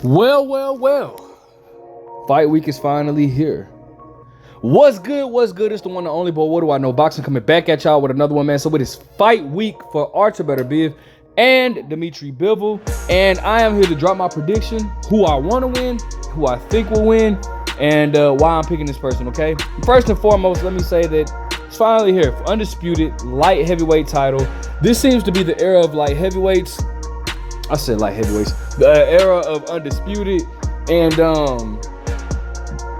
Well. Fight week is finally here. What's good? It's the one and only boy. What do I know? Boxing coming back at y'all with another one, man. So it is fight week for Artur Beterbiev and Dmitry Bivol. And I am here to drop my prediction, who I want to win, who I think will win, and why I'm picking this person, okay? First and foremost, let me say that it's finally here for undisputed light heavyweight title. This seems to be the era of light heavyweights. I said light heavyweights. The era of undisputed. And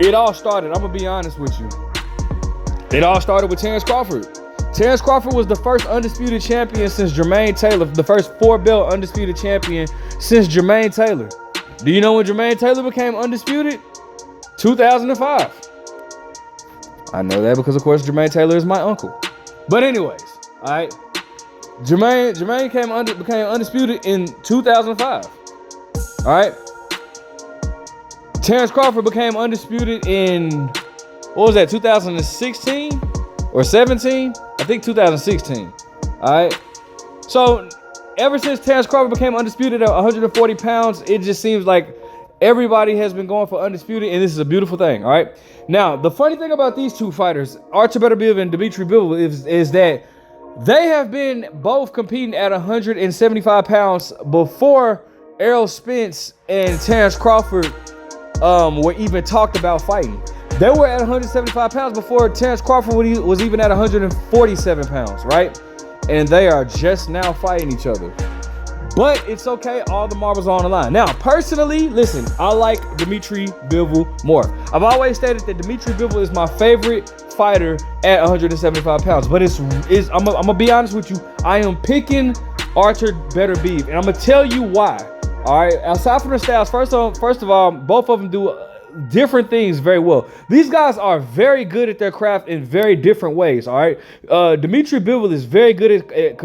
it all started, I'm gonna be honest with you, it all started with Terrence Crawford. Terrence Crawford was the first undisputed champion since Jermaine Taylor, the first 4-belt undisputed champion since Jermaine Taylor. Do you know when Jermaine Taylor became undisputed? 2005. I know that because, of course, Jermaine Taylor is my uncle. But anyways, all right, Jermaine became undisputed in 2005. All right. Terrence Crawford became undisputed in, what was that, 2016 or 17? I think 2016. All right. So ever since Terrence Crawford became undisputed at 140 pounds, it just seems like everybody has been going for undisputed, and this is a beautiful thing. All right. Now, the funny thing about these two fighters, Artur Beterbiev and Dmitry Bivol, is that they have been both competing at 175 pounds before Errol Spence and Terrence Crawford were even talked about fighting. They were at 175 pounds before Terrence Crawford was even at 147 pounds, right? And they are just now fighting each other. But it's okay, all the marbles are on the line. Now, personally, listen, I like Dmitry Bivol more. I've always stated that Dmitry Bivol is my favorite fighter at 175 pounds. But I'm gonna be honest with you, I am picking Artur Beterbiev, and I'm gonna tell you why. All right, aside from the styles, first of all, both of them do different things very well. These guys are very good at their craft in very different ways. All right, Dmitry Bivol is very good at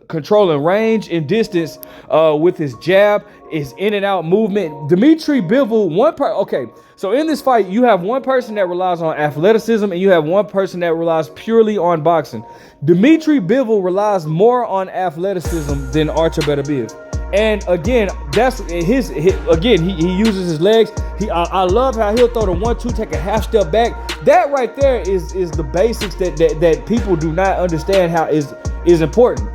controlling range and distance with his jab, his in and out movement. Dmitry Bivol, okay, so in this fight, you have one person that relies on athleticism and you have one person that relies purely on boxing. Dmitry Bivol relies more on athleticism than Artur Beterbiev. And again, that's his again, he uses his legs. I love how he'll throw the 1-2, take a half step back. That right there is the basics that people do not understand how is important.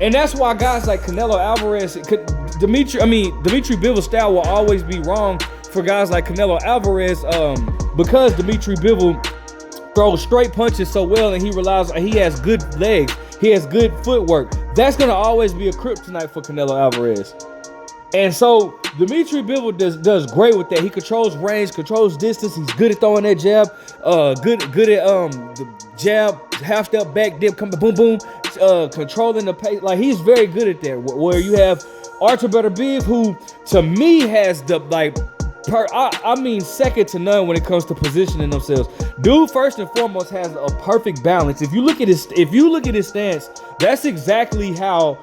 And that's why guys like Canelo Alvarez, Dmitry Bivol's style will always be wrong for guys like Canelo Alvarez, because Dmitry Bivol throws straight punches so well, and he has good legs, he has good footwork. That's gonna always be a kryptonite for Canelo Alvarez. And so Dmitry Bivol does great with that. He controls range, controls distance. He's good at throwing that jab. Good at the jab, half step back dip, coming boom boom, controlling the pace. Like, he's very good at that. Where you have Artur Beterbiev, who to me has the second to none when it comes to positioning themselves. Dude, first and foremost, has a perfect balance. If you look at his stance, that's exactly how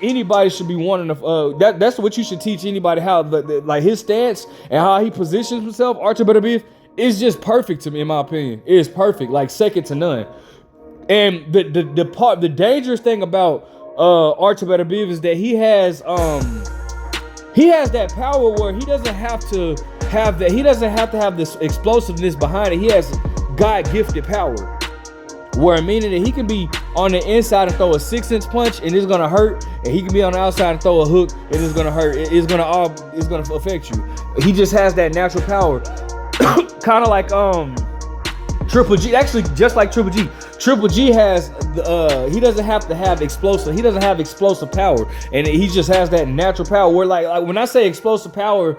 anybody should be wanting to. That's what you should teach anybody, how like his stance and how he positions himself. Artur Beterbiev is just perfect to me, in my opinion. It is perfect, like second to none. And the dangerous thing about Artur Beterbiev is that he has that power where he doesn't have to have that. He doesn't have to have this explosiveness behind it. He has God-gifted power, where meaning that he can be on the inside and throw a 6-inch punch and it's gonna hurt, and he can be on the outside and throw a hook and it's gonna hurt. It's gonna affect you. He just has that natural power, kind of like Triple G. Actually, just like Triple G. Triple G has he doesn't have to have explosive. He doesn't have explosive power, and he just has that natural power. Where like when I say explosive power,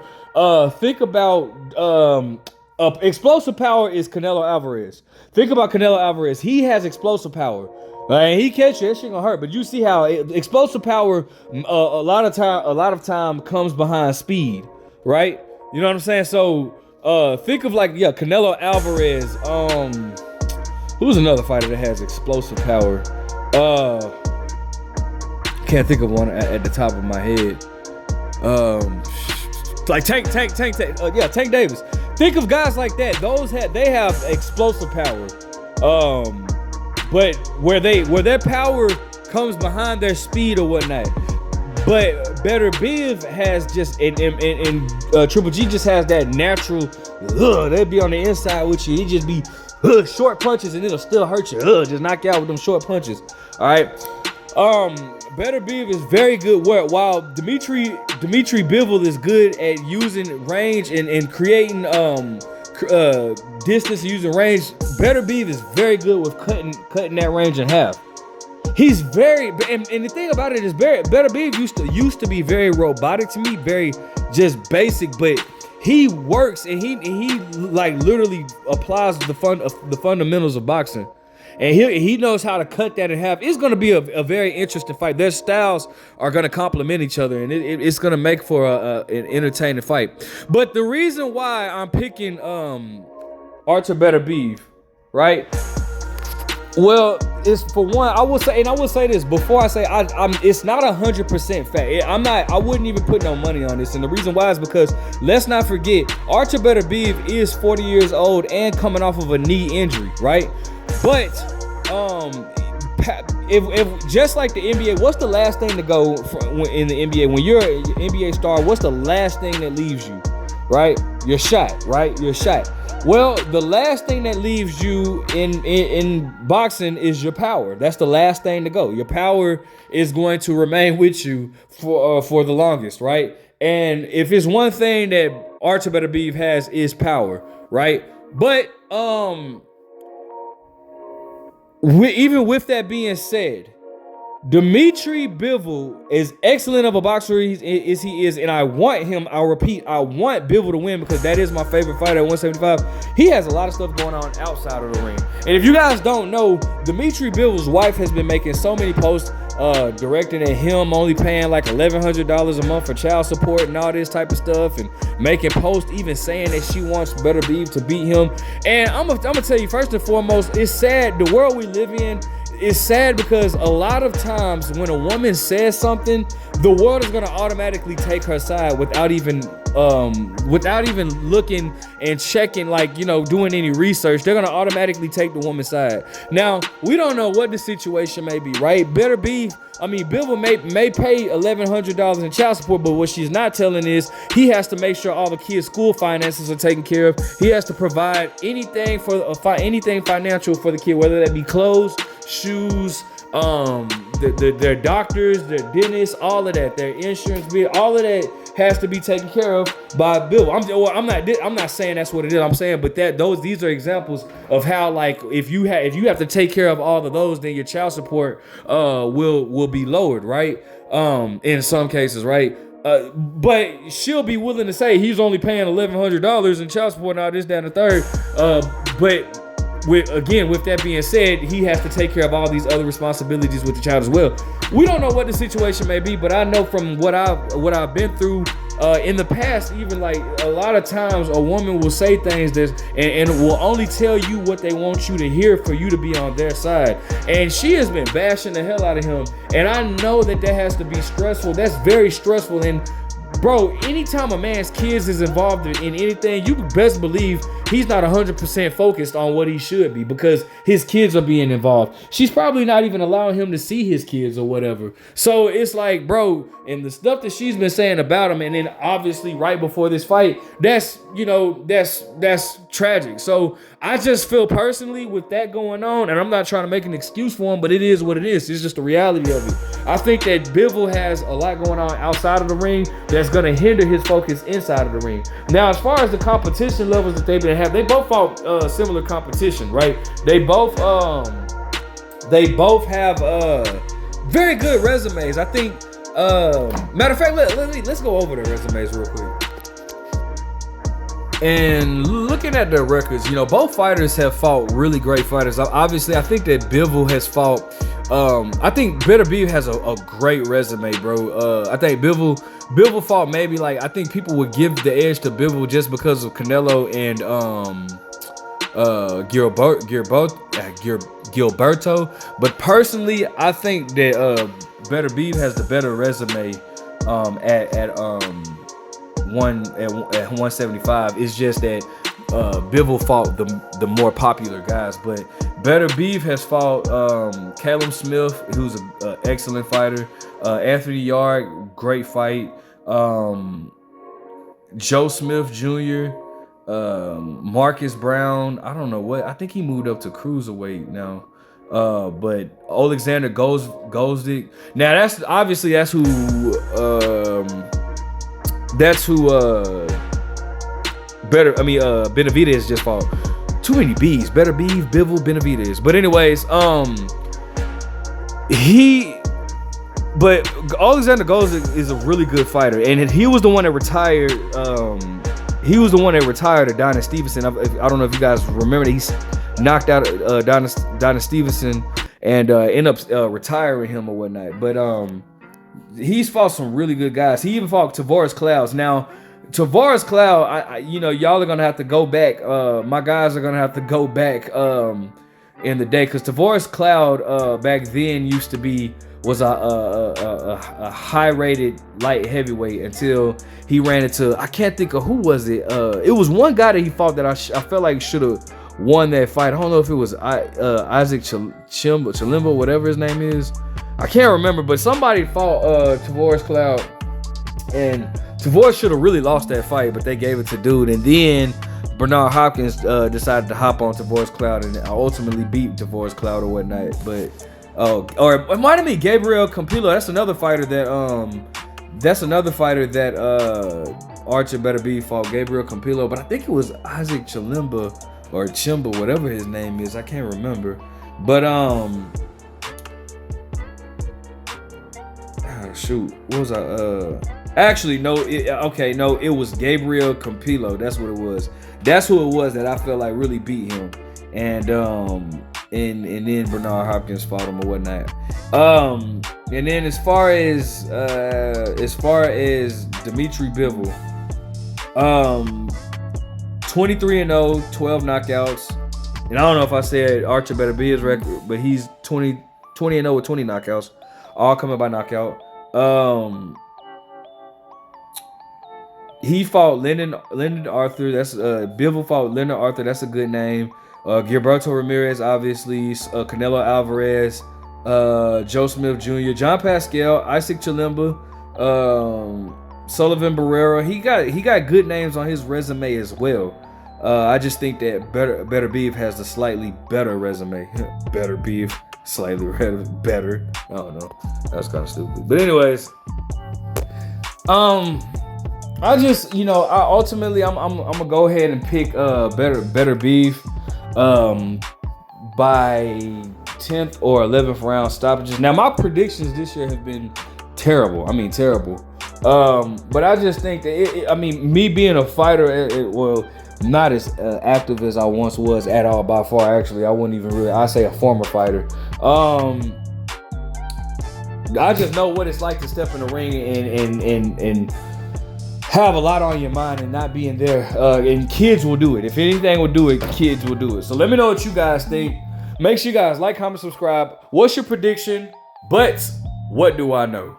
think about explosive power is Canelo Alvarez. Think about Canelo Alvarez. He has explosive power. He catch you, that shit gonna hurt. But you see how explosive power a lot of time comes behind speed, right? You know what I'm saying? So think of Canelo Alvarez. Who's another fighter that has explosive power? Can't think of one at the top of my head. Like Tank Davis. Think of guys like that. They have explosive power. But where their power comes behind their speed or whatnot. But Beterbiev has just and Triple G just has that natural. They'd be on the inside with you. He just be short punches and it'll still hurt you. Just knock you out with them short punches. All right. Beterbiev is very good. While Dmitry Bivol is good at using range and creating distance using range, Beterbiev is very good with cutting that range in half. He's very and the thing about it is Beterbiev used to be very robotic to me, very just basic, but he works and he like literally applies the fundamentals of boxing. And he knows how to cut that in half. It's going to be a very interesting fight. Their styles are going to complement each other, and it's going to make for an entertaining fight. But the reason why I'm picking Artur Beterbiev, right? Well, it's for one, I will say this before I say it's not 100% fact. I wouldn't even put no money on this, and the reason why is because let's not forget Artur Beterbiev is 40 years old and coming off of a knee injury, right? But if just like the NBA, what's the last thing to go in the NBA? When you're an NBA star, what's the last thing that leaves you? Right? Your shot, right? Your shot. Well, the last thing that leaves you in boxing is your power. That's the last thing to go. Your power is going to remain with you for the longest, right? And if it's one thing that Artur Beterbiev has is power, right? But even with that being said, Dmitry Bivol, as excellent of a boxer as he is, and I want Bivol to win because that is my favorite fighter at 175. He has a lot of stuff going on outside of the ring. And if you guys don't know, Dmitry Bivol's wife has been making so many posts directing at him only paying like $1,100 a month for child support and all this type of stuff, and making posts even saying that she wants Beterbiev to beat him. And I'm gonna tell you, first and foremost, it's sad. The world we live in is sad because a lot of times when a woman says something, the world is gonna automatically take her side without even looking and checking, like, you know, doing any research. They're gonna automatically take the woman's side. Now, we don't know what the situation may be, right? Bivol may pay $1,100 in child support, but what she's not telling is he has to make sure all the kids' school finances are taken care of. He has to provide anything financial for the kid, whether that be clothes, shoes, their doctors, their dentists, all of that, their insurance bill, all of that has to be taken care of by Bivol. I'm not saying that's what it is. I'm saying, but these are examples of how, like, if you have to take care of all of those, then your child support will be lowered, right? In some cases, right? But she'll be willing to say he's only paying $1,100 in child support and all this, that, and the third. But with that being said, he has to take care of all these other responsibilities with the child as well. We don't know what the situation may be, but I know from what I've been through in the past, even like a lot of times a woman will say things and will only tell you what they want you to hear for you to be on their side. And she has been bashing the hell out of him. And I know that has to be stressful. That's very stressful. And bro, anytime a man's kids is involved in anything, you best believe he's not 100% focused on what he should be because his kids are being involved. She's probably not even allowing him to see his kids or whatever. So it's like, bro, and the stuff that she's been saying about him, and then obviously right before this fight, that's tragic. So I just feel personally with that going on, and I'm not trying to make an excuse for him, but it is what it is. It's just the reality of it. I think that Bivol has a lot going on outside of the ring that's going to hinder his focus inside of the ring. Now, as far as the competition levels that they've been having, they both fought similar competition, right? They both have very good resumes. I think, matter of fact, let's go over their resumes real quick. And looking at their records, both fighters have fought really great fighters. Obviously, I think that Bivol has fought. I think Beterbiev has a great resume, bro. I think Bivol fought maybe, like, I think people would give the edge to Bivol just because of Canelo and Gilberto. But personally, I think that Beterbiev has the better resume at 175. It's just that Bivol fought the more popular guys, but Beterbiev has fought Callum Smith, who's an excellent fighter. Anthony Yard, great fight. Joe Smith Jr., Marcus Brown. I don't know what. I think he moved up to cruiserweight now. But Alexander Gozdik. Now that's who Benavidez just fought. Too many B's. Beterbiev, Bivol, Benavidez. But anyways, but Alexander Gozdik is a really good fighter, and he was the one that retired. He was the one that retired Adonis Stevenson. I don't know if you guys remember that he knocked out Adonis Stevenson and ended up retiring him or whatnot. But he's fought some really good guys. He even fought Tavares Clouds. Now, Tavares Cloud, y'all are gonna have to go back. My guys are gonna have to go back in the day, because Tavares Cloud back then was a high-rated light heavyweight until he ran into, I can't think of who was it. It was one guy that he fought that I felt like should have won that fight. I don't know if it was Isaac Chilimba, whatever his name is. I can't remember, but somebody fought Tavares Cloud, and Tavares should have really lost that fight, but they gave it to dude. And then Bernard Hopkins decided to hop on Tavares Cloud and ultimately beat Tavares Cloud or whatnot. But or it might have been Gabriel Campillo. That's another fighter that Artur Beterbiev fought, Gabriel Campillo. But I think it was Isaac Chilimba or Chimba, whatever his name is. I can't remember. But shoot, what was I? Actually, no. It was Gabriel Campillo. That's what it was. That's who it was that I felt like really beat him. And then Bernard Hopkins fought him or whatnot. And then as far as Dmitry Bivol, 23-0, 12 knockouts. And I don't know if I said Artur Beterbiev's record, but he's 20-0 with 20 knockouts, all coming by knockout. He fought Lyndon Arthur. That's Bivol fought Lyndon Arthur. That's a good name. Gilberto Ramirez, obviously. Canelo Alvarez. Joe Smith Jr. John Pascal. Isaac Chilimba. Sullivan Barrera. He got good names on his resume as well. I just think that Beterbiev has a slightly better resume. Beterbiev, slightly better. I don't know. That's kind of stupid. But anyways, I just, ultimately I'm gonna go ahead and pick Beterbiev by 10th or 11th round stoppages. Now my predictions this year have been terrible. I mean terrible. But I just think that me being a fighter, not as active as I once was at all by far. Actually, I wouldn't even really. I say a former fighter. I just know what it's like to step in the ring and have a lot on your mind and not being there. And kids will do it. If anything will do it, kids will do it. So let me know what you guys think. Make sure you guys like, comment, subscribe. What's your prediction? But what do I know?